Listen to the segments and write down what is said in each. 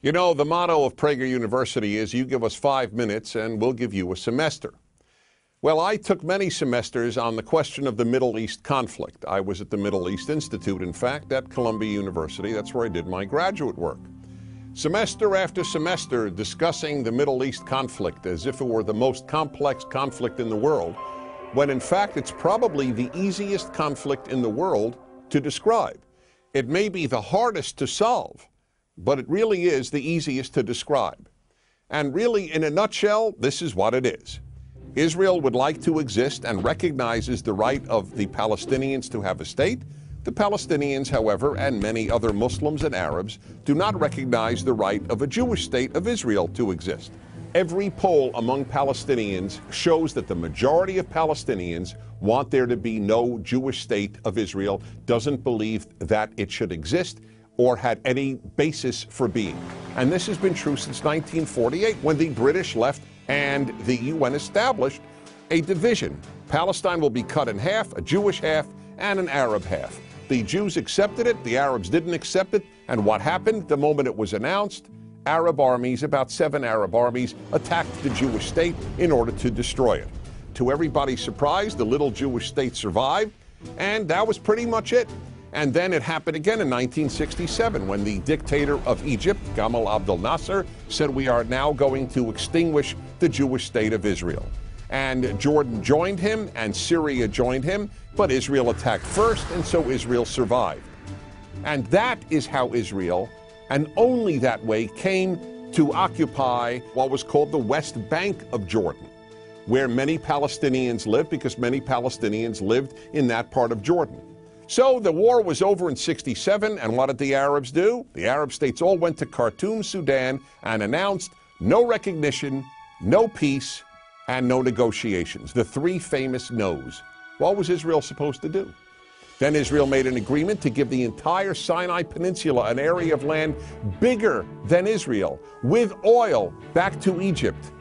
You know, the motto of Prager University is you give us 5 minutes and we'll give you a semester. Well, I took many semesters on the question of the Middle East conflict. I was at the Middle East Institute, in fact, at Columbia University. That's where I did my graduate work. Semester after semester discussing the Middle East conflict as if it were the most complex conflict in the world, when in fact it's probably the easiest conflict in the world to describe. It may be the hardest to solve, but it really is the easiest to describe. And really, in a nutshell, this is what it is. Israel would like to exist and recognizes the right of the Palestinians to have a state. The Palestinians, however, and many other Muslims and Arabs, do not recognize the right of a Jewish state of Israel to exist. Every poll among Palestinians shows that the majority of Palestinians want there to be no Jewish state of Israel, doesn't believe that it should exist or had any basis for being. And this has been true since 1948, when the British left and the UN established a division. Palestine will be cut in half, a Jewish half and an Arab half. The Jews accepted it, the Arabs didn't accept it, and what happened the moment it was announced? Arab armies, about 7 Arab armies, attacked the Jewish state in order to destroy it. To everybody's surprise, the little Jewish state survived, and that was pretty much it. And then it happened again in 1967 when the dictator of Egypt, Gamal Abdel Nasser, said we are now going to extinguish the Jewish state of Israel. And Jordan joined him and Syria joined him, but Israel attacked first, and so Israel survived. And that is how Israel, and only that way, came to occupy what was called the West Bank of Jordan, where many Palestinians lived, because many Palestinians lived in that part of Jordan. So the war was over in '67, and what did the Arabs do? The Arab states all went to Khartoum, Sudan, and announced no recognition, no peace, and no negotiations. The 3 famous no's. What was Israel supposed to do? Then Israel made an agreement to give the entire Sinai Peninsula, an area of land bigger than Israel, with oil, back to Egypt,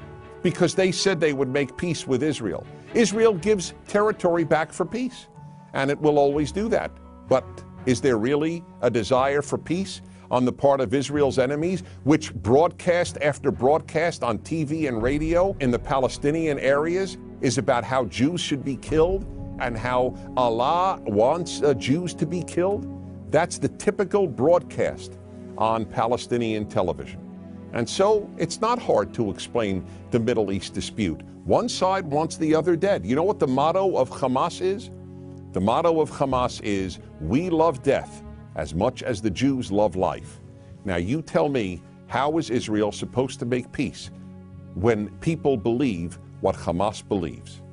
because they said they would make peace with Israel. Israel gives territory back for peace, and it will always do that. But is there really a desire for peace on the part of Israel's enemies, which broadcast after broadcast on TV and radio in the Palestinian areas is about how Jews should be killed and how Allah wants Jews to be killed? That's the typical broadcast on Palestinian television. And so it's not hard to explain the Middle East dispute. One side wants the other dead. You know what the motto of Hamas is? The motto of Hamas is, we love death as much as the Jews love life. Now you tell me, how is Israel supposed to make peace when people believe what Hamas believes?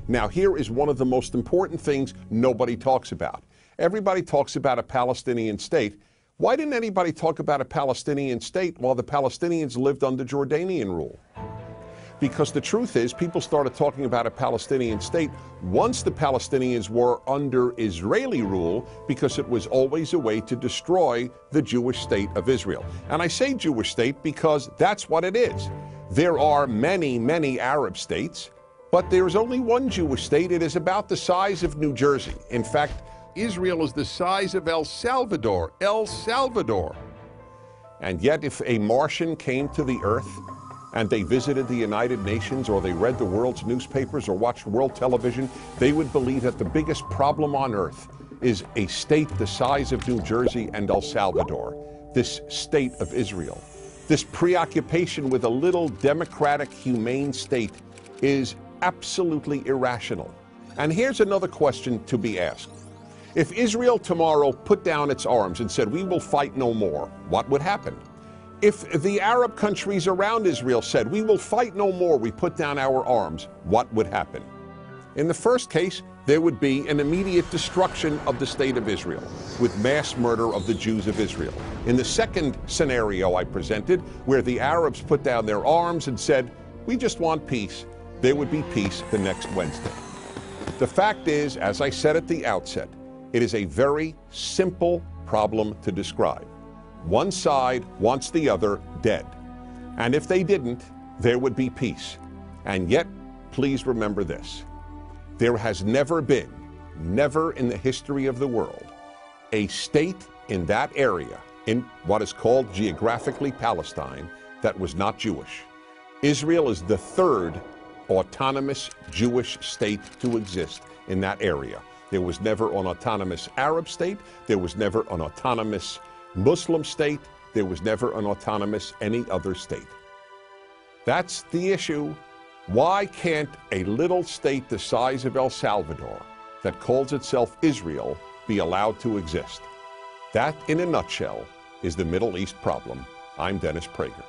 Now here is one of the most important things nobody talks about. Everybody talks about a Palestinian state. Why didn't anybody talk about a Palestinian state while the Palestinians lived under Jordanian rule? Because the truth is, people started talking about a Palestinian state once the Palestinians were under Israeli rule, because it was always a way to destroy the Jewish state of Israel. And I say Jewish state because that's what it is. There are many, many Arab states, but there's only one Jewish state. It is about the size of New Jersey. In fact, Israel is the size of El Salvador. El Salvador. And yet, if a Martian came to the earth and they visited the United Nations, or they read the world's newspapers or watched world television, they would believe that the biggest problem on earth is a state the size of New Jersey and El Salvador, this state of Israel. This preoccupation with a little democratic, humane state is absolutely irrational. And here's another question to be asked. If Israel tomorrow put down its arms and said, we will fight no more, what would happen? If the Arab countries around Israel said, we will fight no more, we put down our arms, what would happen? In the first case, there would be an immediate destruction of the state of Israel, with mass murder of the Jews of Israel. In the second scenario I presented, where the Arabs put down their arms and said, we just want peace, there would be peace the next Wednesday. The fact is, as I said at the outset, it is a very simple problem to describe. One side wants the other dead. And if they didn't, there would be peace. And yet, please remember this. There has never been, never in the history of the world, a state in that area in what is called geographically Palestine that was not Jewish. Israel is the third autonomous Jewish state to exist in that area. There was never an autonomous Arab state. There was never an autonomous Muslim state. There was never an autonomous any other state. That's the issue. Why can't a little state the size of El Salvador that calls itself Israel be allowed to exist? That, in a nutshell, is the Middle East problem. I'm Dennis Prager.